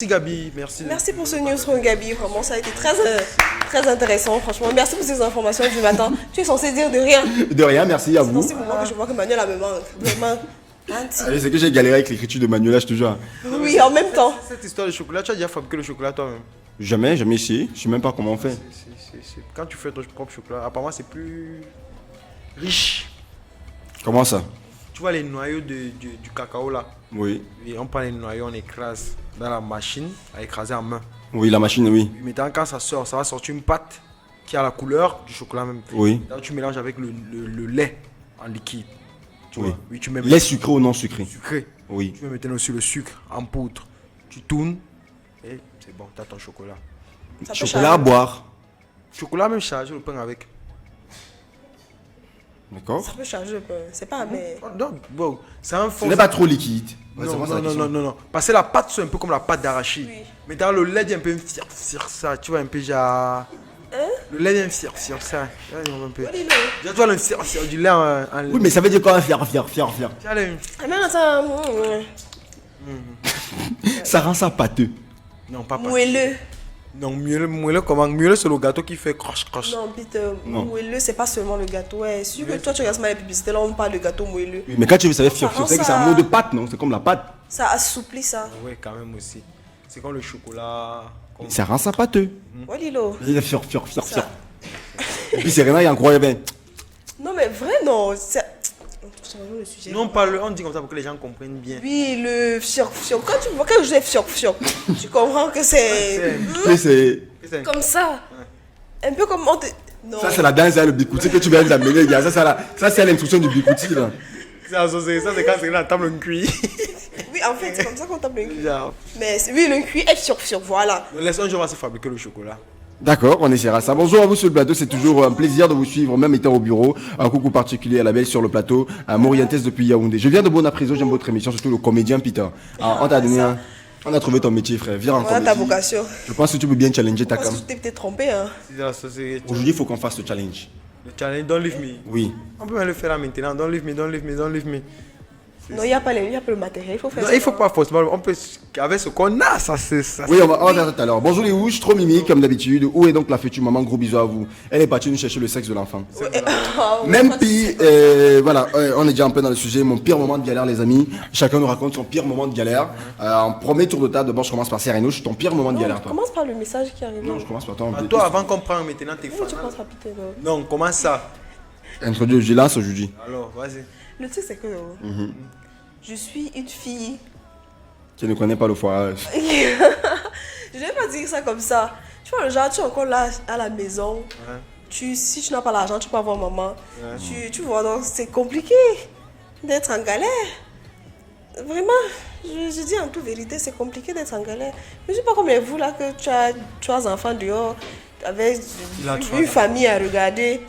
Merci Gabi, merci. Merci pour ce newsroom Gabi, vraiment ça a été très intéressant franchement. Merci pour ces informations du matin. Tu es censé dire de rien. De rien, merci à vous. C'est dans ce moment que je vois que Manuela me manque, vraiment. Allez, c'est que j'ai galéré avec l'écriture de Manuela, je te jure. Oui, en même temps. Cette histoire de chocolat, tu as déjà fabriqué le chocolat toi-même? Jamais essayé, je sais même pas comment on fait. Quand tu fais ton propre chocolat, apparemment c'est plus riche. Comment ça? Tu vois les noyaux du cacao là? Oui. Et on prend les noyaux, on écrase dans la machine à écraser en main. Oui, la machine, oui. Maintenant quand ça sort, ça va sortir une pâte qui a la couleur du chocolat même. Oui. Là, tu mélanges avec le lait en liquide. Tu Oui. vois? Oui, tu mets Lait sucré ou non sucré? sucré. Oui. Tu mets maintenant aussi le sucre en poudre. Tu tournes et c'est bon, tu as ton chocolat. Ça peut Chocolat à charger. boire. Chocolat même chargé, le pain avec. D'accord. Ça peut changer un peu. C'est pas mais. Oh, non, bon, c'est un Ce fond. n'est pas trop liquide. Ouais, c'est Non, moi, c'est non, la non, question. non, non, non. Parce que la pâte, c'est un peu comme la pâte d'arachide. Oui. Mais dans le lait, il y a un peu ça. Tu vois, un peu genre. Le lait, il y a un ça. Un peu. Tu vois, le du lait en. Oui, mais ça veut dire quoi, fier. Tu vois, Ah, mais attends, Ça rend ça pâteux. non, pas pâte. moelleux. Non, mieux comment? Mieux c'est le gâteau qui fait croche. Non, Peter, Non. moelleux, c'est pas seulement le gâteau. Ouais, sûr que toi, tu regardes mal les publicités, là, on parle de gâteau moelleux. Oui, mais quand tu veux savoir fier, Ça rend c'est que c'est ça- un mot de pâte, non? C'est comme la pâte. Ça assouplit ça. Oui, quand même aussi. C'est comme le chocolat. Comme... Ça rend ça pâteux. Ouais, Lilo. Il a fier. Ça. Et puis Serena, il a incroyable. Ben. Non, mais vrai, non. Changeons le sujet. Non, on dit comme ça pour que les gens comprennent bien. Oui, le fior. Quand tu vois que je dis fior, tu comprends que c'est Mais c'est. C'est- comme ça. Un peu comme on te... Non. Ça, c'est la danse, le bikouti que tu viens d'amener, gars. Ça, c'est l'instruction du bikouti, là. Ça, c'est quand c'est la table en cuit. Oui, en fait, c'est comme ça qu'on tape le cul. Genre, Mais oui, le cuit est fior, voilà. laisse un jour on va se fabriquer le chocolat. D'accord, on essaiera ça. Bonjour à vous sur le plateau, c'est toujours un plaisir de vous suivre, même étant au bureau. Un coucou particulier à la belle sur le plateau, à Morientes depuis Yaoundé. Je viens de Bonapriso, j'aime votre émission, surtout le comédien Peter. Alors, on t'a donné un... On a trouvé ton métier, frère. Viens en Voilà ta comédie. vocation. Je pense que tu peux bien challenger ta Parce cam. que tu t'es peut-être trompé, hein. C'est la société. Aujourd'hui, il faut qu'on fasse le challenge. Le challenge, don't leave me. Oui. On peut même le faire là maintenant. Don't leave me. Non, il n'y a pas le matériel, il faut faire Non, ça. il faut pas forcément. On peut. Avec ce qu'on a, ça c'est. Ça, Oui, on va faire tout à l'heure. Bonjour les ouches, trop mimi comme d'habitude. Où est donc la future maman? Gros bisous à vous. Elle est partie nous chercher le sexe de l'enfant. Ah, ouais, Même pas de pire, voilà, on est déjà un peu dans le sujet. Mon pire moment de galère, les amis. Chacun nous raconte son pire moment de galère. En premier tour de table, d'abord, je commence par Serenouche. Ton pire moment de Non, galère, toi? commence par le message qui arrive. Non, je commence par toi. Ah, toi, avant qu'on prenne maintenant tes Oui, fans. tu commences par Peter. Non. Non, comment ça? Introduis, je lance aujourd'hui. Alors, vas-y. Le truc, c'est que je suis une fille. Tu ne connais pas le foirage. Je vais pas dire ça comme ça. Tu vois, le genre, tu es encore là à la maison. Si tu n'as pas l'argent, tu peux avoir maman. Tu vois, donc c'est compliqué d'être en galère. Vraiment, je dis en toute vérité, c'est compliqué d'être en galère. Je ne suis pas comme vous là, que tu as trois enfants dehors, avec Il a trois une famille à regarder,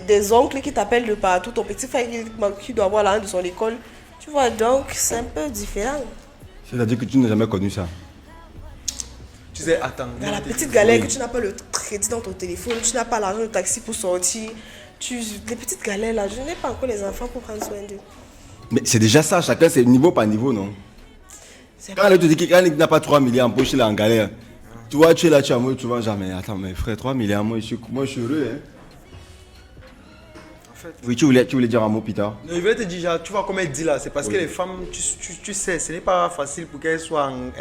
des oncles qui t'appellent de partout, ton petit frère qui doit avoir l'argent de son école. Tu vois, donc c'est un peu différent. C'est-à-dire que tu n'as jamais connu ça. Tu sais, attends. Dans la petite galère que tu n'as pas le crédit dans ton téléphone, tu n'as pas l'argent de taxi pour sortir. Les petites galères là, je n'ai pas encore les enfants pour prendre soin d'eux. Mais c'est déjà ça, chacun c'est niveau par niveau, non? C'est Quand elle te dit que quand il n'a pas 3 milliards en poche, il est en galère. Tu vois, tu es là, tu es amoureux, tu vois, jamais. Attends, mais frère, 3 milliards, moi je suis heureux, hein. En fait. Oui, tu voulais dire un mot, Peter? Non, je voulais te dire, genre, tu vois comme elle dit là, c'est parce que les femmes, tu sais, ce n'est pas facile pour qu'elles soient en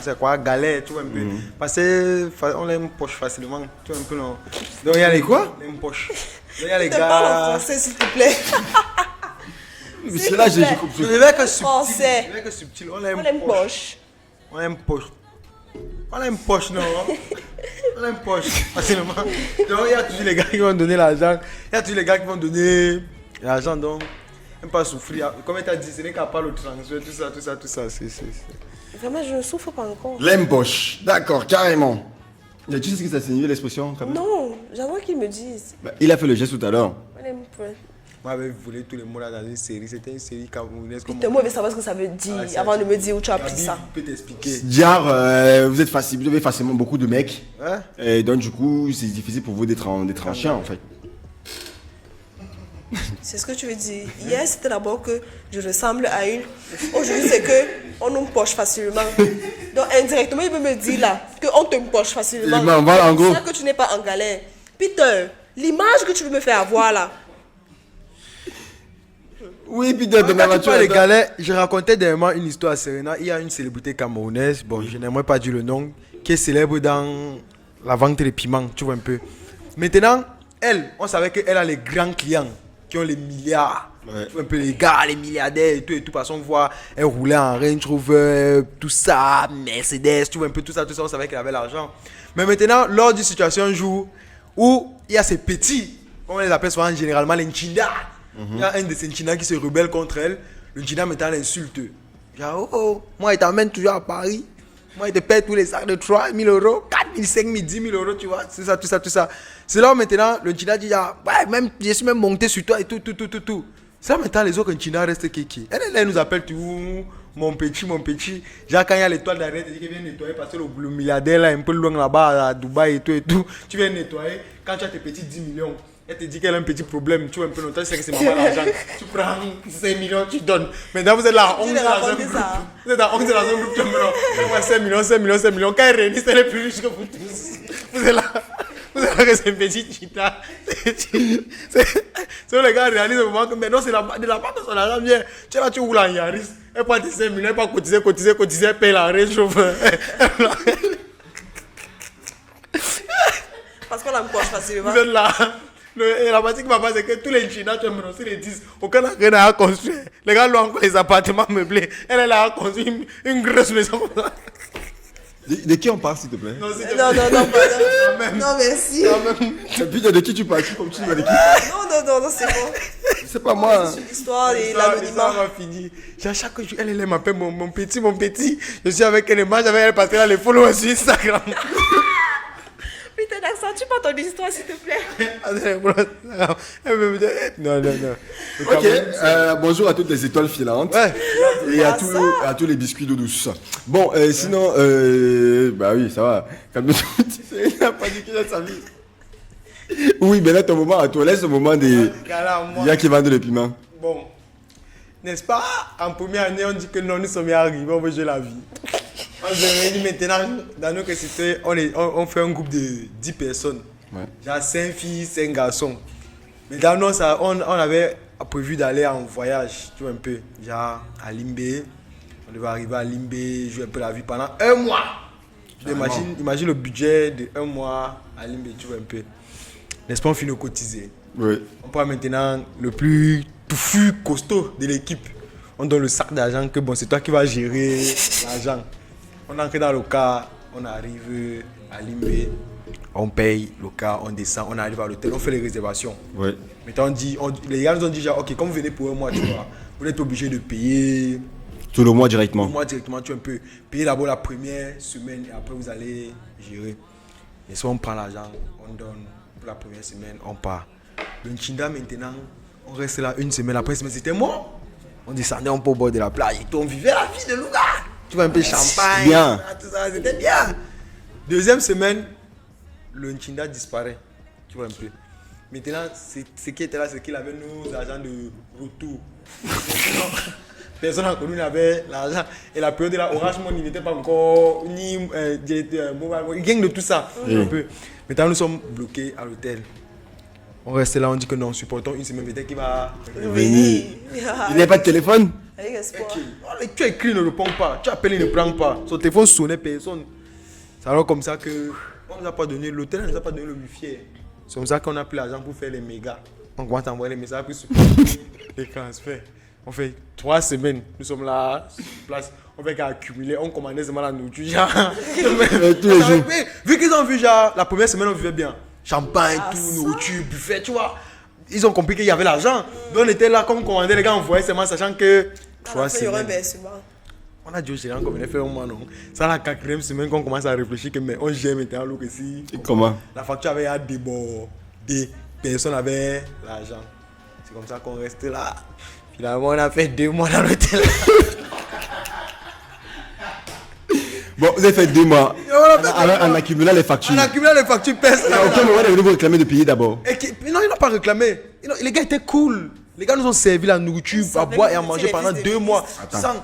c'est quoi, galère, tu vois un peu. Parce qu'on les poche facilement, tu vois un peu, non. Donc il y a les quoi? Les poches. Donc il y a les te parle en gars. français s'il te plaît. Mais c'est là, j'ai plaît. compris. Je vais que subtil. Français. Je vais que subtil. On On aime aime poche. poche. On aime poche. On aime poche, non. On aime poche, facilement. Donc il y a toujours les gars qui vont donner l'argent. Il y a toujours les gars qui vont donner l'argent, donc. N'aime pas souffrir. Comme tu as dit, ce n'est qu'à part le transfert, tout ça. Vraiment, je ne souffre pas encore. L'empoche, d'accord, carrément. Tu sais ce que ça signifie l'expression quand même? Non, j'aimerais qu'ils me disent. Bah, il a fait le geste tout à l'heure. On aime poche. Moi, j'avais volé tous les mots là dans une série. C'était une série camerounaise. Putain, moi, je veux savoir ce que ça veut dire Ah, c'est avant ça. de me dire où tu as appris Gabi ça. peut t'expliquer. Diar, vous avez facilement beaucoup de mecs. Hein? Et donc du coup, c'est difficile pour vous d'être en chien en fait. C'est ce que tu veux dire. Hier, c'était d'abord que je ressemble à une. Aujourd'hui, c'est qu'on nous poche facilement. Donc, indirectement, il peut me dire là qu'on te poche facilement. Voilà, en gros. C'est ça que tu n'es pas en galère. Peter, l'image que tu veux me faire avoir là. Oui, Peter, de Quand tu parles de galère, je racontais dernièrement une histoire à Serena. Il y a une célébrité camerounaise, bon, je n'aimerais pas dire le nom, qui est célèbre dans la vente des piments, tu vois un peu. Maintenant, elle, on savait qu'elle a les grands clients qui ont les milliards. Ouais. Tu vois un peu les gars, les milliardaires et tout. Parce qu'on voit, elle roulait en Range Rover, tout ça, Mercedes, tu vois un peu tout ça, on savait qu'elle avait l'argent. Mais maintenant, lors d'une situation un jour où il y a ces petits, on les appelle souvent généralement les Nchinda. Il y a un de ces Nchinda qui se rebelle contre elle. Le Nchinda maintenant l'insulte. Genre, moi, il t'emmène toujours à Paris. Moi, il te paie tous les sacs de 3 000 euros, 4 000, 5 000, 10 000 euros, tu vois. C'est ça, tout ça, tout ça. C'est là où maintenant, le Nchinda dit, ouais, même, je suis même monté sur toi et tout. C'est là maintenant, les autres Nchinda restent kiki. Elle nous appelle tout, mon petit. Genre, quand il y a l'étoile d'arrêt, elle dit qu'il vient nettoyer parce que le milliardaire là, un peu loin là-bas, à Dubaï et tout. Tu viens nettoyer. Quand tu as tes petits 10 millions, elle te dit qu'elle a un petit problème, tu vois un peu longtemps, tu sais que c'est maman l'argent. Tu prends 5 millions, tu donnes. Maintenant, vous êtes là, 11 dans un groupe. Vous êtes à 11 dans un groupe, tu vois, 5 millions. Quand elle réunit, elle est plus riche que vous tous. Vous êtes là que c'est un petit chita. C'est les gars réalisent au moment que maintenant, c'est de la part de son argent vient. Tu es là, tu roules en Yaris. Elle prend tes 5 millions, elle va cotiser, elle paye la Range Rover. Parce qu'on la me poche facilement. Vous êtes là. Et la partie qui m'a pas, c'est que tous les Chinois, tu me les disent, aucun n'a rien à construire. Les gars, l'ont encore les appartements meublés. Elle est là à construire une grosse maison. De qui on parle, s'il te plaît? Non, merci. Peter, de qui tu parles? Comme tu dis, de qui? Non, c'est bon. C'est pas moi. C'est l'histoire et l'anonymat. Ça va finir. Chaque jour, elle m'appelle mon petit. Je suis avec elle, mange avec elle parce qu'elle a les followers sur Instagram. Putain, n'accentue pas ton histoire, s'il te plaît. Non. Ok, bonjour à toutes les étoiles filantes. Ouais. Et à tous les biscuits d'eau douce. Bon, sinon, bah oui, ça va. Calme-toi, il n'a pas dit qu'il a sa vie. Oui, mais là, ton moment à toi, laisse le moment des gens qui vendent le piment. Bon, n'est-ce pas, en première année, on dit que non, nous sommes arrivés, on veut jouer la vie. On se réunit maintenant, dans nos cités, on fait un groupe de 10 personnes. Ouais. Genre 5 filles, 5 garçons. Mais dans nous, on avait prévu d'aller en voyage, tu vois un peu. Genre à Limbé. On devait arriver à Limbé, jouer un peu la vie pendant 1 mois. Imagine le budget de 1 mois à Limbé, tu vois un peu. N'est-ce pas, on finit de cotiser. Oui. On prend maintenant le plus touffu, costaud de l'équipe. On donne le sac d'argent que bon, c'est toi qui vas gérer l'argent. On entre dans le car, on arrive à Limbé, on paye le car, on descend, on arrive à l'hôtel, on fait les réservations. Oui. Maintenant, les gars nous ont dit genre, ok, comme vous venez pour 1 mois, tu vois, vous êtes obligé de payer. Tout le mois directement. Moi directement, tu peux payer d'abord la première semaine et après vous allez gérer. Et soit on prend l'argent, on donne pour la première semaine, on part. Le Nchinda maintenant, on reste là 1 semaine, après semaine c'était mort. On descendait un peu au bord de la plage et on vivait la vie de Louga. Tu vois un peu champagne, bien. Tout ça, c'était bien. 2e semaine, le Nchinda disparaît. Tu vois un peu. Maintenant, ce qui était là, c'est qu'il avait nos agents de retour. Personne n'a connu, il avait l'argent. Et la période de la Orange Money n'était pas encore ni mobile, gang de tout ça. Un peu. Maintenant, nous sommes bloqués à l'hôtel. On reste là, on dit que non, supportons 1 semaine, peut-être qu'il va Venir. Il n'y a pas de téléphone? Avec espoir. Tu écris, il ne répond pas. Tu appelles, il ne prend pas. Son téléphone sonnait, personne. C'est alors comme ça que on nous a pas donné, l'hôtel ne nous a pas donné le wifi. C'est comme ça qu'on a pris l'argent pour faire les mégas. On commence à envoyer les messages, puis les transferts. On fait 3 semaines, nous sommes là, sur place. On fait qu'à accumuler, on commandait seulement la nourriture. Tous les jours. Vu qu'ils ont vu, genre, la première semaine, on vivait bien. Champagne, tout, nourriture, buffet, tu vois. Ils ont compris qu'il y avait l'argent. Donc on était là, comme on commandait, les gars envoyaient seulement, sachant que 3 semaines. On a dit au gérant qu'on venait faire 1 mois, non. C'est la 4e semaine qu'on commence à réfléchir que mais on gère maintenant l'eau que si. Comment? La facture avait à déborder. Personne n'avait l'argent. C'est comme ça qu'on reste là. Finalement, on a fait 2 mois dans l'hôtel. Bon, vous avez fait 2 mois. En accumulant les factures. En accumulant les factures, personne. À aucun moment, vous réclamer de payer d'abord. Non, ils n'ont pas réclamé. Les gars étaient cool. Les gars nous ont servi la nourriture à boire et à manger pendant 2 mois. Attends. Sans...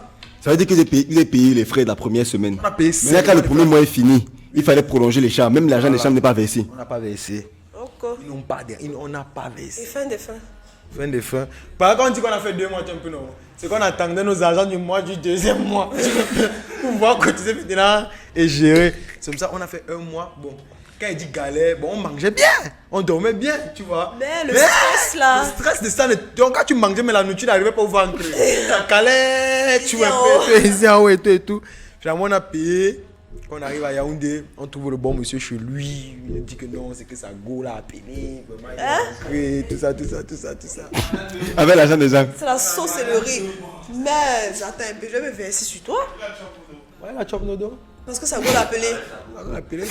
Ça veut dire que vous avez payé les frais de la première semaine. On a payé Mais quand le premier mois est fini, il fallait prolonger les chambres. Même l'argent des chambres n'est pas versé. On n'a pas versé. Ok. Ils n'ont pas on n'a pas Et versé. fin de fin. Fin de fin. Par contre, on dit qu'on a fait 2 mois, tu es un peu non. C'est qu'on attendait nos argents du mois du deuxième mois. Pour pouvoir cotiser maintenant et gérer. C'est comme ça, on a fait 1 mois. Bon, quand il dit galère, bon, on mangeait bien. On dormait bien, tu vois. Mais le stress là. Le stress de ça. Donc quand tu mangeais, mais la nourriture n'arrivait pas au ventre. Ça calait, tu vois, ici en haut et tout et tout. Finalement, on a payé. Quand on arrive à Yaoundé, on trouve le bon monsieur chez lui. Il nous dit que non, c'est que sa go là a payé. Vraiment, il est rentré, tout ça. Avec l'argent des gens. C'est la sauce et le riz. Mais attends un peu, je vais me verser sur toi. Ouais, la chop nodo. Parce que ça vaut l'appeler. On a appelé.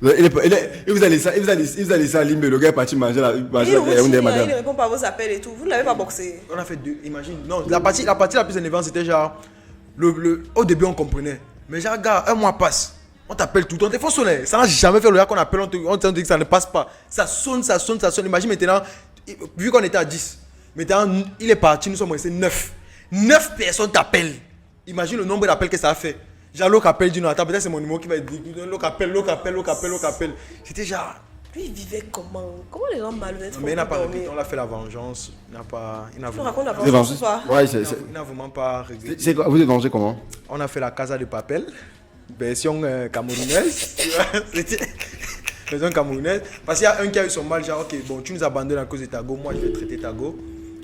Et vous allez ça à Limbe. Le gars est parti manger la Yaoundé, Il madame. ne répond pas à vos appels et tout. Vous ne l'avez pas boxé. On a fait 2, imagine. Non, la partie la plus énervante, c'était genre. Au début, on comprenait. Mais genre, gars, 1 mois passe. On t'appelle tout le temps. Des fois, sonner. Ça n'a jamais fait le gars qu'on appelle. On te dit que ça ne passe pas. Ça sonne. Imagine maintenant, vu qu'on était à 10, maintenant, il est parti, nous sommes restés 9. 9 personnes t'appellent. Imagine le nombre d'appels que ça a fait. Genre, l'autre appelle, dit non, attends, peut-être c'est mon numéro qui va être dit. L'autre appelle. C'était genre. Lui, il vivait comment? Comment les gens malhonnêtes font Mais il n'a pour pas dormir? réglé. On a fait la vengeance. Il n'a Tu me vraiment, racontes la Vous êtes vengeance vengé ou pas? Ouais, il n'a vraiment pas réglé. c'est quoi? Vous êtes vengé comment? On a fait la Casa de Papel, version camerounaise. Tu vois, c'était version camerounaise. Parce qu'il y a un qui a eu son mal, genre, ok, bon, tu nous abandonnes à cause de ta go, moi je vais traiter ta go.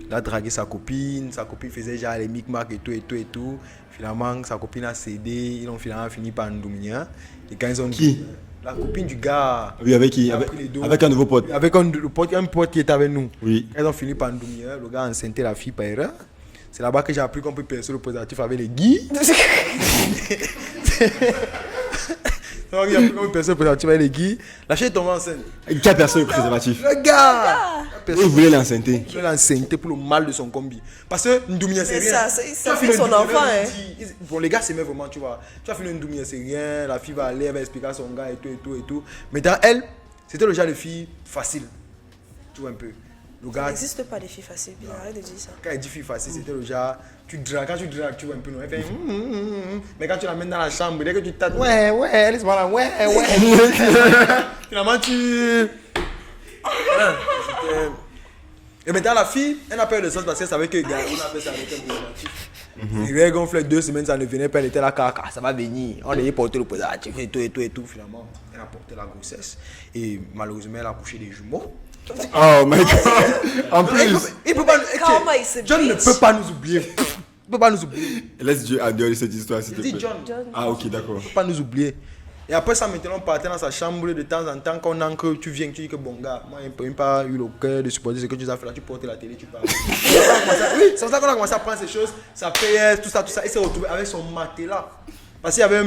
Il a dragué sa copine faisait genre les micmacs et tout. Finalement, sa copine a cédé, ils ont finalement fini par nous dominer. Et quand ils ont Qui? La copine du gars. Oui, avec qui? Il a pris les dos. Avec un nouveau pote. Avec un pote qui était avec nous. Oui. Ils ont fini par nous dominer. Le gars a enceinté la fille par erreur. C'est là-bas que j'ai appris qu'on peut percer le positif avec les guis. C'est là que j'ai appris qu'on peut percer le positif avec les guis. La fille est tombée enceinte. Qui a percé le préservatif? Le gars Vous voulez l'enceinter? Il l'a enceinté pour le mal de son combi. Parce que Ndoumia, c'est Mais rien. ça, c'est Tu as fait fini son Ndoumia, enfant, il hein. dit- Bon, les gars s'aimaient vraiment, tu vois. Tu as fini Ndoumia, c'est rien. La fille va aller, elle va expliquer à son gars et tout. Mais dans elle, c'était le genre de fille facile. Tu vois un peu. Le Il gars, n'existe pas des filles faciles. Puis arrête de dire ça. quand elle dit fille facile, c'était le genre, quand tu dragues, tu vois un peu, non, elle fait mais quand tu l'amènes dans la chambre, dès que tu tâtes, ouais, laisse-moi là, ouais. Finalement, tu. Voilà, c'était- Et maintenant, la fille, elle n'a pas eu de sens parce qu'elle savait que gars, on a fait ça avec un préservatif. Il avait gonflé 2 semaines, ça ne venait pas, elle était là, ça va venir. On allait porter le préservatif et tout. Finalement, elle a porté la grossesse. Et malheureusement, elle a accouché des jumeaux. Oh my god! En Non, plus, il peut pas. Comment il se John ne bitch? peut pas nous oublier. Il peut pas nous oublier. laisse Dieu à Dieu cette histoire, s'il te Il dit plaît. John. Ah, ok, d'accord. Faut pas nous oublier. Et après ça, maintenant, on partait dans sa chambre de temps en temps. Quand on entre, tu viens, tu dis que bon gars, moi, il n'a pas eu le cœur de supporter ce que tu as fait là. Tu portes la télé, tu parles. Oui, c'est pour ça qu'on a commencé à prendre ces choses. Ça payait, tout ça. Il s'est retrouvé avec son matelas. Parce qu'il y avait un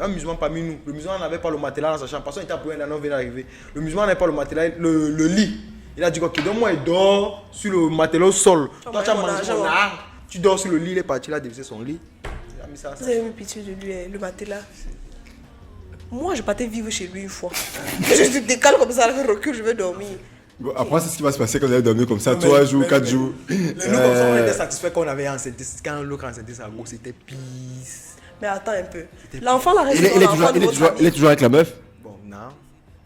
musulman parmi nous. Le musulman n'avait pas le matelas dans sa chambre. Parce qu'on était à Pouin, on vient d'arriver. Le musulman n'avait pas le matelas, le lit. Il a dit ok, donne-moi, il dort sur le matelas au sol. Toi, tu as mangé ton arbre. Tu dors sur le lit, il est parti là, dévisser son lit. Il a mis ça à Vous avez eu pitié de lui, hein, le matelas. Moi, je partais vivre chez lui une fois. Je te décale comme ça, je recule, je vais dormir. Bon, après, c'est ce qui va se passer quand vous allez dormir comme ça, Mais- 3 jours, mais- 4 jours. Nous, comme ça, on était satisfaits qu'on avait enceinté. Quand l'autre enceinté sa go, c'était peace. Mais attends un peu. L'enfant l'a Il est, resté il est dans toujours, l'enfant de il est votre toujours- il est famille. toujours avec la meuf. Bon, non,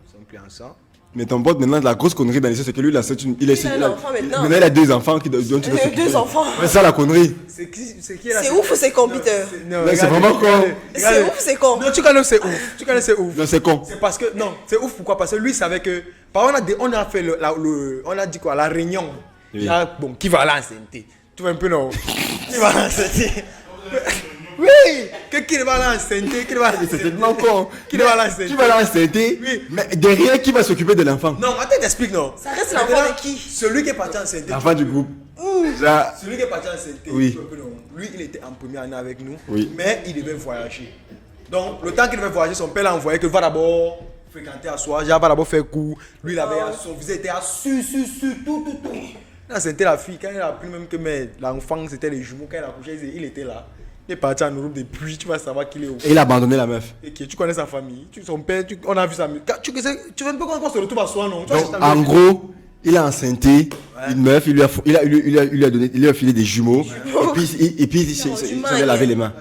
ils sont plus ensemble. Mais ton pote, maintenant, la grosse connerie dans les c'est que lui, il a, il est, Il a un enfant maintenant. il a 2 enfants dont il doit Il a s'occuper. 2 enfants. C'est ça la connerie. C'est qui là? C'est ouf ou c'est con, Peter? Mais c'est vraiment con. C'est ouf ou c'est con? Non, tu connais c'est ouf. Tu connais c'est ouf. Non, c'est con. C'est parce que, non, c'est ouf pourquoi? Parce que lui savait que, par exemple, on a fait on a dit quoi, la réunion. Oui. Genre, bon, qui va l'enceinter? Tu vois un peu, non? Qui va l'enceinter? Oui! Qui va l'enceinter? Qui va C'est tellement con. Qui va l'enceinter? Qui va l'enceinter? Oui. Mais derrière, qui va s'occuper de l'enfant? Non, attends, t'expliques, non? Ça reste l'enfant Maintenant, de qui? Celui qui est parti enceinter. L'enfant du groupe. Genre, Celui qui est parti enceinter. Oui. tu vois un peu, non? Lui, il était en première année avec nous. Oui. Mais il devait voyager. Donc, le temps qu'il devait voyager, son père l'a envoyé que va d'abord fréquenter à soi, va d'abord faire cours. Lui, il avait son visa était à tout. Il a enceinté la fille. Quand il a appris même que l'enfant, c'était les jumeaux, quand il a couché, il était là. Il est parti en Europe depuis, tu vas savoir qu'il est où. et il a abandonné la meuf. Et que tu connais sa famille, son père, on a vu sa. Tu veux un peu qu'on se retrouve à soi, non? Tu vois, Donc, c'est ta en vie. gros, il a enceinté une meuf, il lui a filé des jumeaux. Et puis il s'est lavé les mains.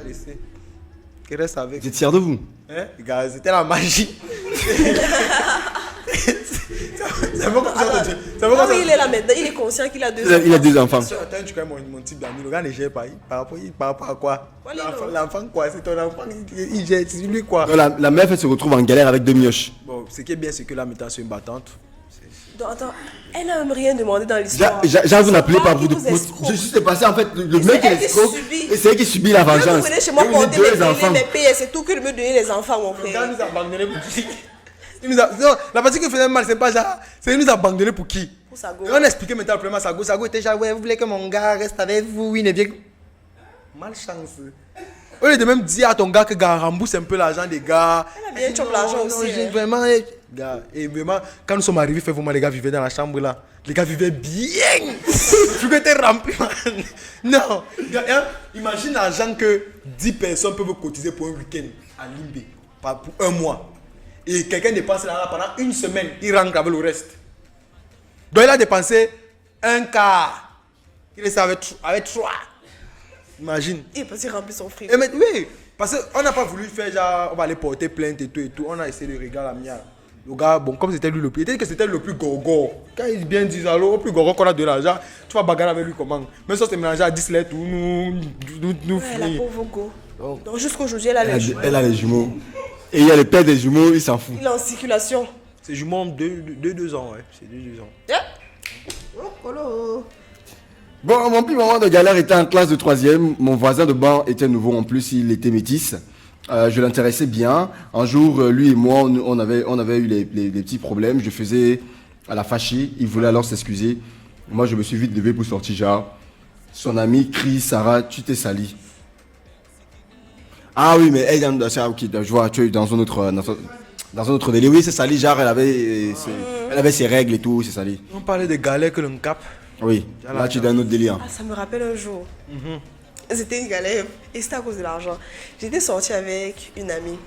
Qui reste avec. Vous êtes fiers de vous? Hein? Gars, c'était la magie. C'est bon comme ça. Non, il est là maintenant, il est conscient qu'il a 2 enfants. Il a 2 enfants. Attends, tu connais mon type d'amis. Le gars ne gère pas. Par rapport à quoi? L'enfant quoi? C'est ton enfant. Il gère. C'est lui quoi? La meuf, elle se retrouve en galère avec 2 mioches. Bon, ce qui est bien, c'est que là, maintenant, c'est une battante. Donc, attends, elle n'a même rien demandé dans l'histoire. J'ai vous n'appelez pas vous. Je Je suis passé en fait. Le mec c'est est elle qui escroc. subit. Et c'est elle qui subit la vengeance. Vous venez chez moi Et vous êtes porter 2 enfants. mes payer, c'est tout que de me donner les enfants, mon Le gars frère. nous a abandonnés pour qui? Non, la partie qui faisait mal, c'est pas ça. C'est qu'il nous a abandonnés pour qui? Pour Sago. Et on expliquait maintenant le problème à Sago. Sago était genre, ouais, vous voulez que mon gars reste avec vous, il ne vient que. Malchance. Au lieu de même dire à ton gars que gars rembourse un peu l'argent des gars. Elle a bien chope l'argent aussi, J'ai hein. vraiment. Gars, et vraiment, quand nous sommes arrivés, fait vraiment les gars vivaient dans la chambre là. Les gars vivaient bien. Tu étais rempli, man. Non. Gars, hein, imagine l'argent que 10 personnes peuvent cotiser pour un week-end à Limbe. Pour un mois. Et quelqu'un dépense là pendant une semaine, il rentre avec le reste. Donc il a dépensé un quart. Il est avec 3. Imagine. Il est parti remplir son frigo. Et mais, oui, parce qu'on n'a pas voulu faire genre, on va aller porter plainte et tout. On a essayé de regarder la mienne. Le gars, bon, comme c'était lui le plus, il dit que c'était le plus gogo. Quand il bien dit, alors, le plus gogo qu'on a de l'argent, tu vas bagarrer avec lui comment? Même si on s'est mélangé à 10 lettres, nous Ouais, la finir. pauvre go. Donc jusqu'aujourd'hui, elle a les jumeaux. Elle a les jumeaux. Et il y a le père des jumeaux, il s'en fout. Il est en circulation. C'est jumeau de 2 ans, ouais. C'est 2 ans. Yeah. Oh, colo. Bon, mon petit moment de galère était en classe de 3e. Mon voisin de banc était nouveau en plus, il était métis. Je l'intéressais bien. Un jour, lui et moi, on avait eu les petits problèmes. Je faisais à la fâcher. Il voulait alors s'excuser. Moi, je me suis vite levé pour sortir. Genre, son ami crie, Sarah, tu t'es sali. Ah oui, mais elle, ok, je vois, tu es dans un autre délire. Oui, c'est sali. Genre, elle avait ses règles et tout, c'est sali. On parlait des galères que l'on cap. Oui, là, tu es dans un autre délire. Ah, ça me rappelle un jour. C'était une galère et c'était à cause de l'argent. J'étais sortie avec une amie.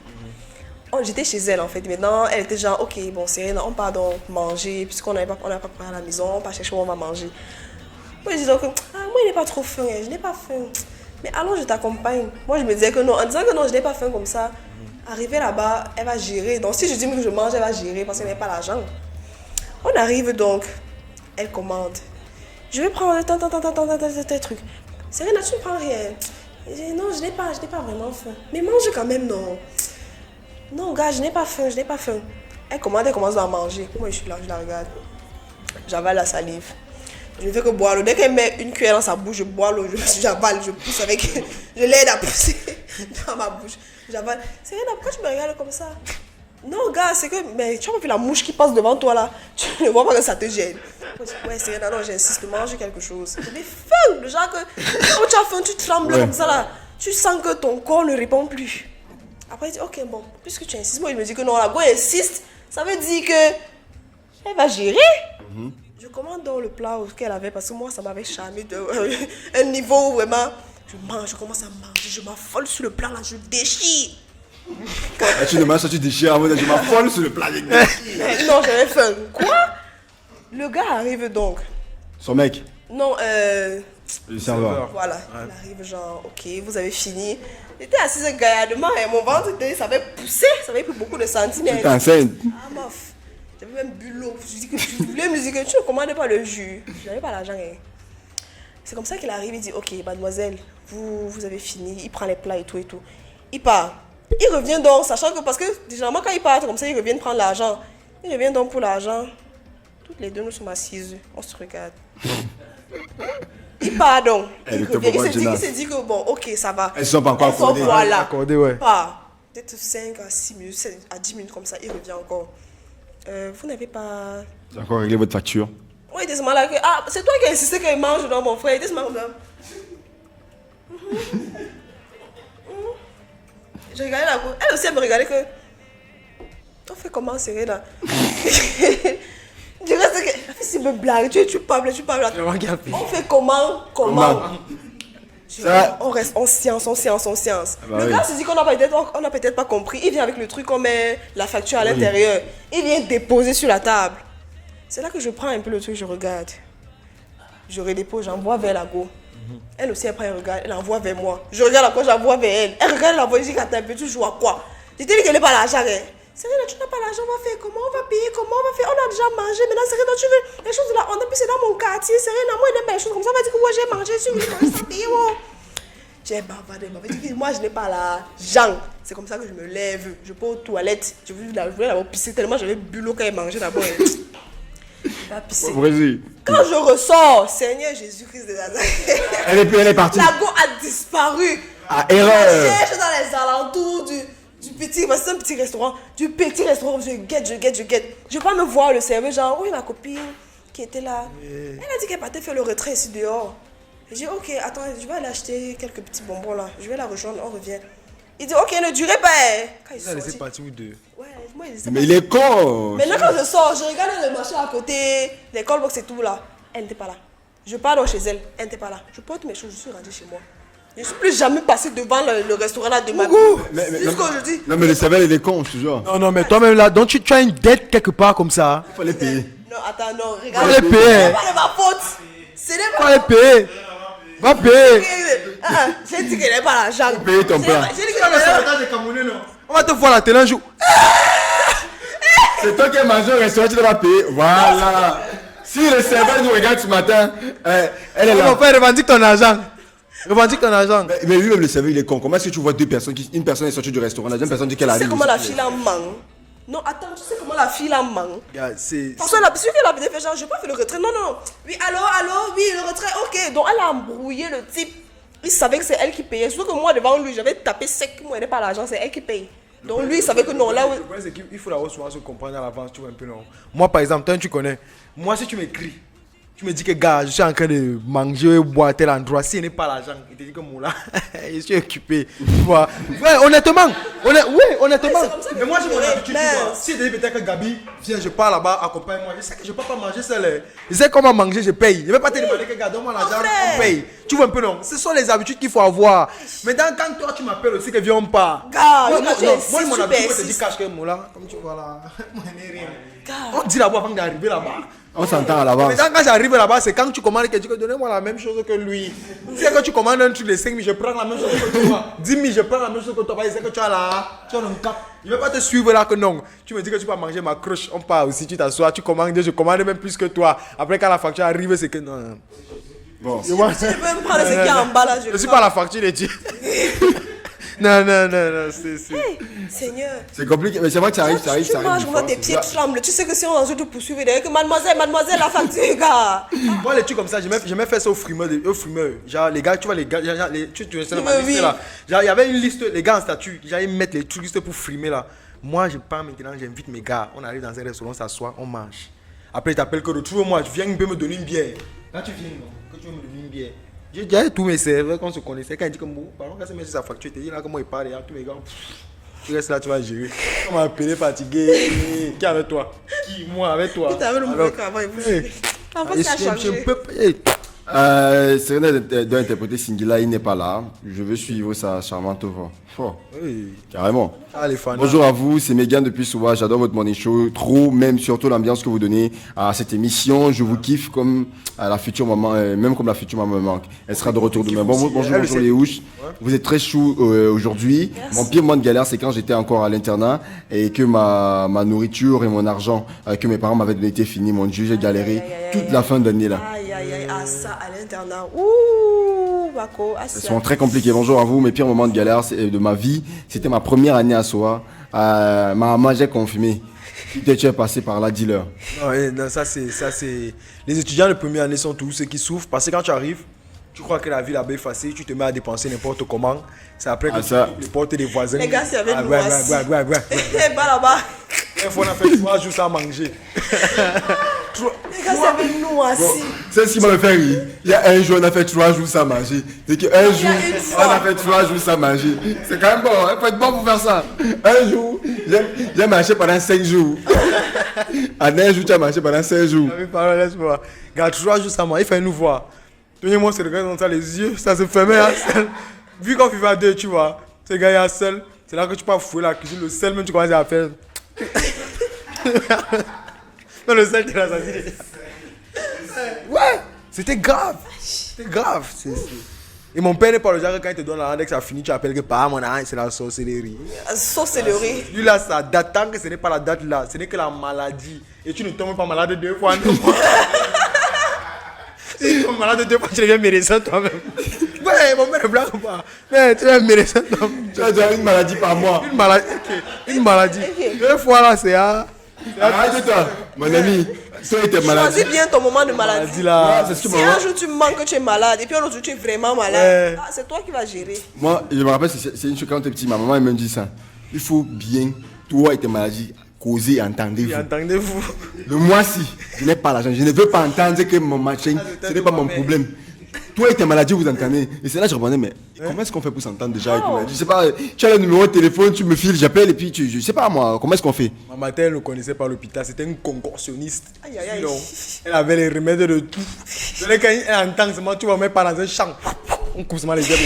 Oh, j'étais chez elle en fait. Maintenant, elle était genre, ok, bon, Serena, on part donc manger, puisqu'on n'avait pas préparé à la maison, on part chercher où on va manger. Moi, je disais donc, ah, moi, il n'est pas trop faim, hein, je n'ai pas faim. Mais allons, je t'accompagne. Moi, je me disais que non, en disant que non, je n'ai pas faim comme ça. Arrivé là-bas, elle va gérer. Donc, si je dis que je mange, elle va gérer parce qu'elle n'a pas l'argent. On arrive donc, elle commande. Je vais prendre tant trucs. Serena, tu ne prends rien. Je dis, non, je n'ai pas vraiment faim. Mais mange quand même, non. Non, gars, je n'ai pas faim. Elle commence à manger. Moi, je suis là, je la regarde. J'avale la salive. Je ne fais que boire l'eau. Dès qu'elle met une cuillère dans sa bouche, je bois l'eau, j'avale, je pousse avec. Je l'aide à pousser dans ma bouche. J'avale. Serena, pourquoi tu me regardes comme ça? Non, gars, c'est que. Mais tu as pas vu la mouche qui passe devant toi là? Tu ne vois pas que ça te gêne. Ouais, Serena, non, j'insiste, mange quelque chose. Mais faim, le genre que. Quand tu as faim, tu trembles comme ça là. Tu sens que ton corps ne répond plus. Après, il dit, ok, bon, puisque tu insistes, moi, je me dis que non, la go insiste, ça veut dire que. Elle va gérer. Je commande donc le plat qu'elle avait parce que moi, ça m'avait charmé un niveau où vraiment. Je mange, je commence à manger, je m'affole sur le plat là, je déchire. Tu ne manges pas, tu déchires, je m'affole sur le plat. Non, j'avais faim. Quoi? Le gars arrive donc. Son mec, Non, le serveur. voilà. Il arrive genre, ok, vous avez fini. J'étais assise gaillardement et mon ventre, ça avait poussé, ça avait pris beaucoup de Tu centimètres. es enceinte. Ah, meuf. J'avais même bu l'eau. Je dis que tu voulais me dire que tu ne commandais pas le jus. Je n'avais pas l'argent. Hein. C'est comme ça qu'il arrive, il dit, ok, mademoiselle, vous avez fini. Il prend les plats et tout et tout. Il part. Il revient donc, sachant que, parce que généralement quand il part comme ça, il revient prendre l'argent. Il revient donc pour l'argent. Toutes les deux, nous sommes assises. On se regarde. Il part donc. Il s'est dit que bon, ok, ça va. Elles ne sont pas encore accordées. Voilà. Accordé, ouais. Il part. Peut-être 5 à 6 minutes, 7 à 10 minutes comme ça, il revient encore. Vous n'avez pas. J'ai encore réglé votre facture. Oui, il était là que. Ah, c'est toi qui as insisté qu'il mange dans mon frère. Il était comme ça. Je regardais la cour. Elle aussi, elle me regardait que. On fait comment, Serena? Je reste que. La fille, s'il me blague, tu parles. On fait comment? On reste en science. Bah Le gars se dit qu'on n'a peut-être pas compris. Il vient avec le truc, on met la facture à l'intérieur. Il vient déposer sur la table. C'est là que je prends un peu le truc, je regarde. Je redépose, j'envoie vers la go. Elle aussi, après, elle regarde, elle envoie vers moi. Je regarde la go, j'envoie vers elle. Elle regarde, elle envoie, je dis, attends un peu, tu joues à quoi? Je t'ai dit qu'elle n'est pas l'argent, hein. Serena, tu n'as pas l'argent, on va faire comment? On va payer comment? On va faire, on a déjà mangé. Maintenant, Serena, tu veux les choses là? On a plus, c'est dans mon quartier. Serena, moi, elle aime les choses comme ça. On va dire que moi, j'ai mangé, je suis payer, oh. J'ai bavardé, elle m'avait dit que moi, je n'ai pas l'argent. C'est comme ça que je me lève. Je vais aux toilettes. Je voulais d'abord pisser tellement j'avais bu l'eau quand elle mangeait d'abord. Va pisser. Vas-y. Quand je ressors, Seigneur Jésus-Christ de Nazareth, Elle est partie. la go a disparu. Ah, Je erreur. cherche dans les alentours du petit, parce que c'est un petit restaurant, je guette. Je vais pas me voir le serveur, genre, oui, ma copine qui était là. Elle a dit qu'elle partait faire le retrait ici dehors. J'ai dit, ok, attends, je vais aller acheter quelques petits bonbons là. Je vais la rejoindre, on revient. Il dit, ok, ne durez pas. Quand il Il a laissé sortit. partir ou deux. Ouais, moi, il laissait Mais il est con. Maintenant, quand je sors, je regarde le marché à côté, les callbox et tout là. Elle n'était pas là. Je pars donc chez elle, elle n'était pas là. Je porte mes choses, je suis rentrée chez moi. Je ne suis plus jamais passée devant le restaurant là de ma vie. Jusqu'aujourd'hui. Non, mais le cerveau, il est con, je te jure. Non, non, mais toi-même là, donc tu as une dette quelque part comme ça. Il faut les payer. Non, attends, non, regarde. Va les payer. C'est pas de ma faute. Ce n'est Va pas. les payer. Va payer. J'ai dit qu'elle n'est pas l'argent. Payer ton plat. J'ai dit qu'elle n'est pas. des Camerounais, non. On va te voir la télé un jour. C'est toi qui as mangé au restaurant, tu dois payer. Voilà. Si le serveur nous regarde ce matin, elle est Mon là. père revendique ton argent. Revendique ton argent. Mais lui-même, le serveur, il est con. Comment est-ce que tu vois deux personnes, une personne est sortie du restaurant, la deuxième personne dit qu'elle Tu arrive. sais comment la fille là manque? Non, attends, tu sais comment la fille là manque? Gars, c'est. Parce que celui qui l'a fait genre, je n'ai pas fait le retrait. Non, non. Oui, allô, oui, le retrait, ok. Donc elle a embrouillé le type. Il savait que c'est elle qui payait. Sauf que moi, devant lui, j'avais tapé sec. Moi, elle n'est pas l'argent, c'est elle qui paye. Donc lui, il savait que non, là où. Le problème, c'est qu'il faut d'abord souvent se comprendre à l'avance, tu vois un peu, non. Moi, par exemple, toi, tu connais. Moi, si tu m'écris, tu me dis que, gars, je suis en train de manger, boire à tel endroit, s'il n'est pas l'argent, il te dit que moi, là, je suis occupé. Tu vois. Ouais, honnêtement. Oui, honnêtement. c'est comme ça que Mais moi, j'ai mon je habitude, tu connais. vois. Si je dis peut-être que Gabi, viens, je pars là-bas, accompagne-moi. Je sais que je ne peux pas manger seul. Hein. Je sais comment manger, je paye. Je ne vais pas te demander que, gars, donne-moi l'argent, frère. on paye. Tu vois un peu, non. Ce sont les habitudes qu'il faut avoir. Maintenant, quand toi, tu m'appelles aussi que viens, on part. Gars, Moi, quand tu non, insistes, moi, mon tu habitude, moi, je te dis persistes. cache que moi, là, comme tu vois là, moi, je n'ai rien. Gars. On dit d'abord avant d'arriver là-bas. On s'entend à l'avance. Maintenant, quand j'arrive là-bas, c'est quand tu commandes et que tu dis que donnez-moi la même chose que lui. Si c'est que tu commandes un truc de 5 000, je prends la même chose que toi. 10 000, je prends la même chose que toi. Parce que tu as là, tu as un cap. Je ne vais pas te suivre là que non. Tu me dis que tu vas manger ma cruche. On part aussi, tu t'assois, tu commandes, je commande même plus que toi. Après, quand la facture arrive, c'est que non. Bon. Tu peux me prendre ce qu'il y a en bas là. Je ne suis pas la facture de Dieu. Non, c'est. Seigneur. C'est compliqué, mais c'est vrai que ça arrive. Tu manges, des moi, fois, tes c'est pieds ça. tremblent. Tu sais que si on est en train de poursuivre, d'ailleurs, que mademoiselle, la facture, gars. Moi, les trucs comme ça, j'ai même fait ça au frimeur. Genre, les gars, tu vois, les gars, genre, tu sais, ma Mais liste oui. là. Genre, il y avait une liste, les gars en statut, j'allais mettre les trucs juste pour frimer là. Moi, je pars maintenant, j'invite mes gars. On arrive dans un restaurant, on s'assoit, on mange. Après, ils t'appellent que retrouve-moi, tu viens me donner une bière. Quand tu viens, non, que tu veux me donner une bière. J'ai déjà tous mes serveurs qu'on se connaissait. Quand il dit que bon, par contre, quand c'est mis sur sa facture, il te dit là comment il parle, tous mes gars. Tu restes là, tu vas gérer. On m'a appelé fatigué. Qui est avec toi? Qui? Moi, avec toi. Tu avais le Alors, mauvais avant, il vous hey. Avant, Et ça a je changé. peux. Hey. Serena doit interpréter Singila, il n'est pas là. Je veux suivre sa charmante voix. Oh, Oui. carrément. Ah, les fans. Bonjour à vous, c'est Megan depuis Soua. J'adore votre morning show. Trop, même surtout l'ambiance que vous donnez à cette émission. Je vous kiffe comme à la future maman, même comme la future maman me manque. Elle sera de retour demain. Bonjour les houches. Vous êtes très chou aujourd'hui. Merci. Mon pire moment de galère, c'est quand j'étais encore à l'internat et que ma nourriture et mon argent que mes parents m'avaient donné était fini. Mon Dieu, j'ai galéré toute la fin d'année là. Aïe, aïe, aïe, ah ça, à l'internat. Ouh, Bako, ah Elles ça. sont très compliquées. Bonjour à vous. Mes pires moments de galère de ma vie, c'était ma première année à Soa. Ma maman, j'ai confirmé. Tu es passé par là, dis-leur. Non, ça c'est. Les étudiants de première année sont tous ceux qui souffrent parce que quand tu arrives, tu crois que la vie là-bas est facile, tu te mets à dépenser n'importe comment. C'est après que Ah, tu ça. les portes des voisins. Les gars, c'est avec nous ouais. Eh, bah là-bas. Une fois, on a fait 3 jours sans manger. Les gars, c'est avec nous assis. C'est ce qui m'a fait rire. Il y a un jour, on a fait 3 jours sans manger. C'est qu'un jour, une on fois. a fait 3 jours sans manger. C'est quand même bon. Il faut être bon pour faire ça. Un jour, j'ai marché pendant 5 jours. En un jour, tu as marché pendant 5 jours. J'avais parlé, laisse-moi. Regarde, 3 jours sans manger, il fait nous voir. Tenez-moi, c'est le gars dans ça, les yeux, ça se fermait à seul. Vu qu'on vivait à deux, tu vois, ce gars est à seul. C'est là que tu peux fouiller la cuisine, le sel, même tu commences à faire. Dans le sac de l'assassin. Ouais, c'était grave. C'était grave. Et mon père n'est pas le genre que quand il te donne l'argent, dès que ça finit, tu appelles que par mon argent, c'est la sorcellerie. Sorcellerie. Lui là, ça date tant que ce n'est pas la date là, ce n'est que la maladie. Et tu ne tombes pas malade 2 fois. Non. Si tu tombes malade 2 fois, tu deviens médecin toi-même. Ouais, mon père ne blague pas. Mais tu es médecin toi-même. Tu as déjà une maladie par mois. Une maladie. Okay. Une maladie. Okay. 2 fois là, c'est à. Arrête-toi, mon ami. Toi, tu es malade. Choisis bien ton moment de maladie. Là. Ouais, si un jour tu manques que tu es malade et puis un autre jour tu es vraiment malade, c'est toi qui vas gérer. Moi, je me rappelle, c'est une chose quand tu es petit, ma maman elle me dit ça. Il faut bien, toi et tes maladies, causer, entendez-vous. Entendez-vous. Le mois-ci, je n'ai pas l'argent. Je ne veux pas entendre que mon machin, ce n'est pas mon problème. Toi et tes maladies, vous entendez. Et c'est là que je répondais, mais comment est-ce qu'on fait pour s'entendre déjà avec une maladie? Je sais pas, tu as le numéro de téléphone, tu me files, j'appelle et puis je sais pas moi, comment est-ce qu'on fait? Ma mère, elle ne connaissait pas l'hôpital, c'était une concorsonniste. Aïe, aïe, aïe. Non, elle avait les remèdes de tout. Donc quand elle entend seulement, tu vas mettre pas dans un champ. On coupe seulement les yeux.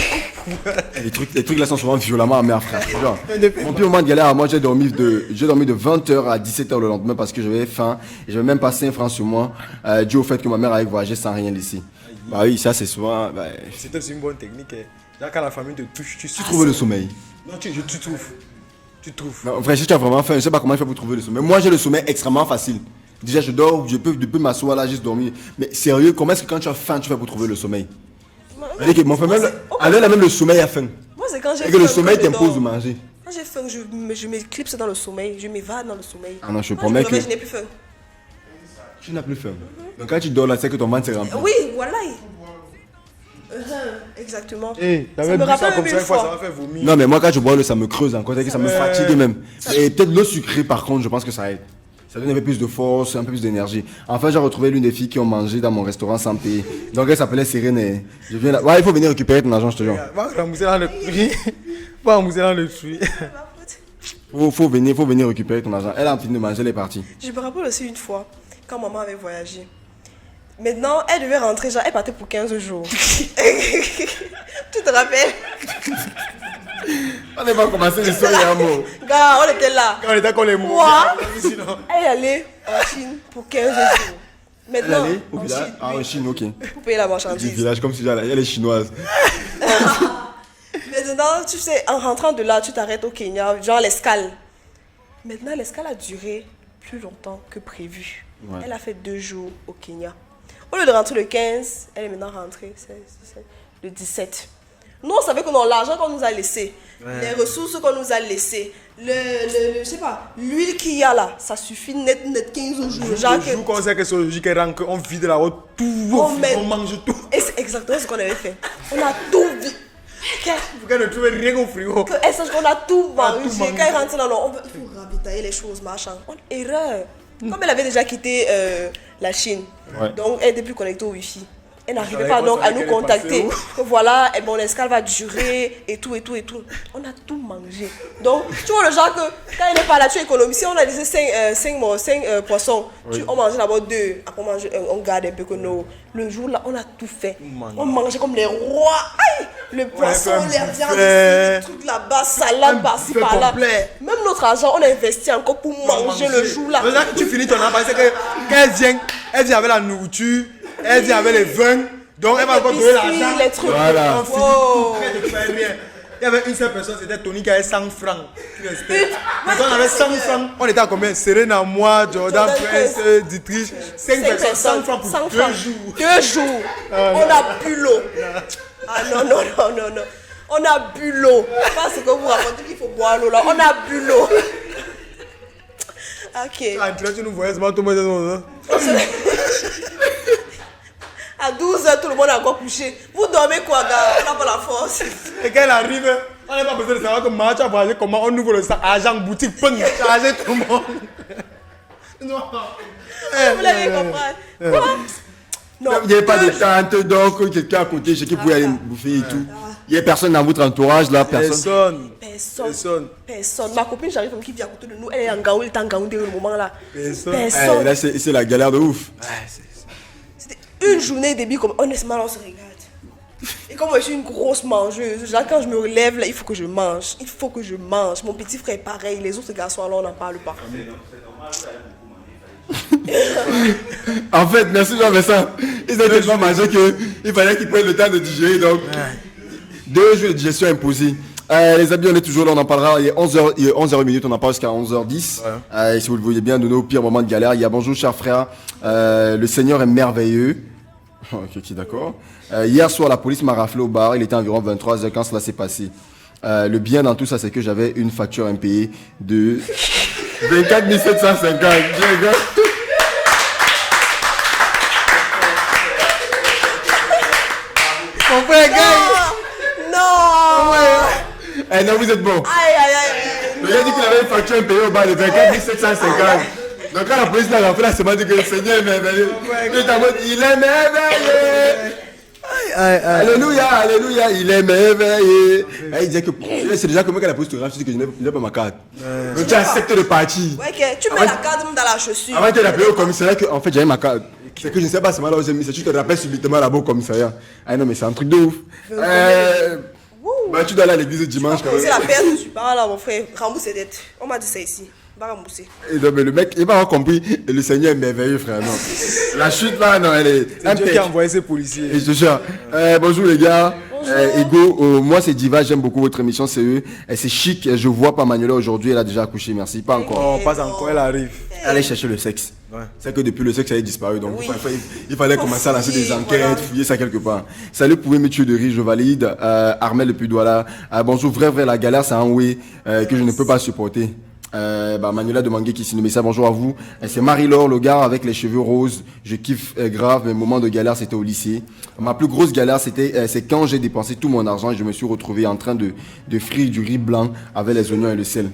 Les trucs là sont souvent violemment à frère. Genre, mon pire moment de galère, moi j'ai dormi de 20h à 17h le lendemain parce que j'avais faim et j'avais même pas 5 francs sur moi, dû au fait que ma mère avait voyagé sans rien laisser. Bah oui, ça c'est souvent. Bah... C'était aussi une bonne technique. Là, quand la famille te touche, tu trouves le sommeil. Non, tu trouves. Tu trouves. Non, frère, si tu as vraiment faim, je sais pas comment je fais pour trouver le sommeil. Moi j'ai le sommeil extrêmement facile. Déjà je dors, je peux m'asseoir là, juste dormir. Mais sérieux, comment est-ce que quand tu as faim, tu fais pour trouver le sommeil? Mon frère, même le sommeil a faim. Moi c'est quand j'ai faim. Et que le sommeil t'impose de manger. Quand j'ai faim, je m'éclipse dans le sommeil, je m'évade dans le sommeil. Ah non, je te promets que. Je n'ai plus faim. Tu n'as plus faim. Donc quand tu dors là, c'est que ton ventre s'est rempli. Oui, voilà. Exactement. Ça me rappelle comme ça, une fois, ça m'a fait vomir. Non, mais moi quand je bois l'eau, ça me creuse encore, ça me fatigue même. Et peut-être l'eau sucrée par contre, je pense que ça aide. Ça donne un peu plus de force, un peu plus d'énergie. Enfin, j'ai retrouvé l'une des filles qui ont mangé dans mon restaurant sans payer. Donc elle s'appelait Sérène et je viens là. Ouais, il faut venir récupérer ton argent, je te jure. Va rembourser dans le prix. Va rembourser dans le prix. Faut venir récupérer ton argent. Elle a fini de manger, elle est partie. Je me rappelle aussi une fois, quand maman avait voyagé. Maintenant, elle devait rentrer, genre, elle partait pour 15 jours. Tu te rappelles? On n'est pas commencé l'histoire, il y a un mot. Gars, on était là. On était comme les mots. Elle allait en Chine pour 15 jours. Maintenant, elle allait au village? Chine, en Chine, ok. Pour payer la marchandise. Du village, comme si elle est chinoise. Maintenant, tu sais, en rentrant de là, tu t'arrêtes au Kenya, genre l'escale. Maintenant, l'escale a duré plus longtemps que prévu. Ouais. Elle a fait 2 jours au Kenya. Au lieu de rentrer le 15, elle est maintenant rentrée le 17. Nous, on savait que l'argent qu'on nous a laissé, les ressources qu'on nous a laissées, je sais pas, l'huile qu'il y a là, ça suffit net 15 jours. Le jour qu'on sait que c'est logique, on vide la route, tout, on mange tout. Et c'est exactement ce qu'on avait fait. On a tout vidé. Vous ne trouvez rien au frigo. Elle sache qu'on a tout mangé. Quand elle rentre dans l'eau, il faut ravitailler les choses, machin. Erreur. Comme elle avait déjà quitté la Chine, donc elle n'était plus connectée au Wi-Fi. Elle n'arrivait pas donc à nous contacter. Voilà, mon escale va durer et tout. On a tout mangé. Donc, tu vois le genre que quand elle n'est pas là, tu économises. Si on a laissé 5 poissons, on mangeait d'abord 2. Après, on garde un peu que nous. Le jour là, on a tout fait. On mangeait comme les rois. Aïe! Le poisson, les viandes, les trucs là-bas, salade par-ci par-là. Même notre argent, on a investi encore pour manger le jour là. Tu finis ton argent parce que quand elle vient avec la nourriture. Elle vient avec les vins, donc elle va encore donner l'argent. Les trucs. Voilà. Il y avait une seule personne, c'était Tony qui avait 100 francs. Quand on avait 100 francs, on était à combien? Serena, moi, Jordan, Prince, Dietrich. 5 personnes, 100 francs pour 2 jours. 2 jours. On a bu l'eau. Ah non. On a bu l'eau. Parce que vous racontez qu'il faut boire l'eau là. On a bu l'eau. Ok. Ah, tu nous voyais, c'est pas tout le monde. À 12h, tout le monde a encore couché. Vous dormez quoi, gars? On n'a pas la force. Et quand elle arrive, on n'a pas besoin de savoir comment tu as voyagé, comment on ouvre le sac, argent, boutique, ping, charger tout le monde. Non. Vous l'avez compris. Quoi? Non. Il n'y avait pas de tante, donc quelqu'un à côté, chez qui pouvait aller bouffer et tout. Il n'y a personne dans votre entourage là, personne. Ma copine, j'arrive comme qui vient à côté de nous, elle est en gaou, elle est en gaou dès le moment là. Personne. Là, c'est la galère de ouf. C'était une journée début comme honnêtement, là, on se regarde. Et comme moi, je suis une grosse mangeuse, genre, quand je me relève là, il faut que je mange. Mon petit frère est pareil, les autres garçons là, on n'en parle pas. En fait, merci Jean-Vincent. Ils ont tellement mangé qu'il fallait qu'ils prennent le temps de digérer. Donc, 2 jours de digestion imposés. Les amis, on est toujours là, on en parlera. Il est 11h on en parle jusqu'à 11h10. Ouais. Si vous le voyez bien, de nos pires moments de galère. Il y a bonjour, cher frère. Le Seigneur est merveilleux. Ok, d'accord. Hier soir, la police m'a raflé au bar. Il était environ 23h quand cela s'est passé. Le bien dans tout ça, c'est que j'avais une facture impayée de 24 750. Mon frère, gars. Non. Eh non, vous êtes bon. Aïe, aïe, aïe. Le gars dit qu'il avait une facture impayée au bar de 24 750. Donc quand la police l'a raflé, c'est m'a dit que le Seigneur est merveilleux. Il est merveilleux. Alléluia, alléluia, il est merveilleux. Il disait que c'est déjà comme quand la police te rafle, tu dis que je n'ai pas ma carte. Donc tu acceptes de partir. Ouais, ok, tu mets la carte même dans la chaussure. Avant de l'appeler au commissariat, en fait j'avais ma carte. C'est que je ne sais pas c'est là où j'ai mis, c'est tu te rappelles subitement là-bas au commissariat. Ah non, mais c'est un truc de ouf. Bah, tu dois aller à l'église dimanche quand même. C'est la perte que tu parles là, mon frère. Rembourse tes dettes. On m'a dit ça ici. Va rembourser. Et donc, mais le mec, il m'a pas compris. Et le Seigneur est merveilleux, frère. Non. La chute là, non, elle est. C'est Dieu qui a envoyé ses policiers. Et je te jure. Bonjour les gars. Ego, moi c'est Diva, j'aime beaucoup votre émission, c'est eux. C'est chic, je vois pas Manuela aujourd'hui, elle a déjà accouché, merci. Pas encore. Oh, pas encore, elle arrive. Allez chercher le sexe. Ouais. C'est que depuis le sexe, elle a disparu, donc Oui. il fallait commencer à lancer des enquêtes, fouiller ça quelque part. Salut, vous pouvez me tuer de rire, je valide. Armel depuis Douala. Bonjour, vrai, la galère, c'est un oui que je ne peux pas supporter. Manuela de Mangué qui signe le message, bonjour à vous. C'est Marie-Laure, le gars avec les cheveux roses. Je kiffe grave, mes moments de galère c'était au lycée. Ma plus grosse galère c'est quand j'ai dépensé tout mon argent et je me suis retrouvé en train de frire du riz blanc avec les oignons et le sel.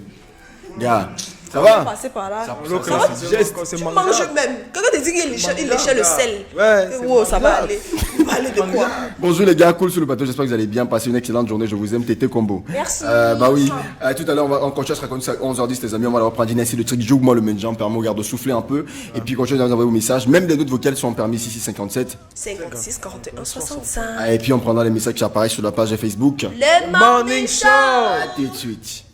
Gars, ça va? Passer par là. Ça va, tu manges même. Quelqu'un te dit qu'il léchait le sel. Ouais, wow, ça va aller. Ça va aller de quoi? Bonjour les gars, cool sur le plateau, j'espère que vous allez bien passer une excellente journée, je vous aime, Tété Combo. Merci. Oui, tout à l'heure on continue à se raconter ça à 11h10 les amis, on va leur prendre ainsi le truc, joue-moi le menjan, permet garde de souffler un peu, et puis continuez à nous envoyer vos messages, même des notes vocales sont permis ici 57. 56 41 65. Et puis on prendra les messages qui apparaissent sur la page de Facebook. Le Morning Show. À tout de suite.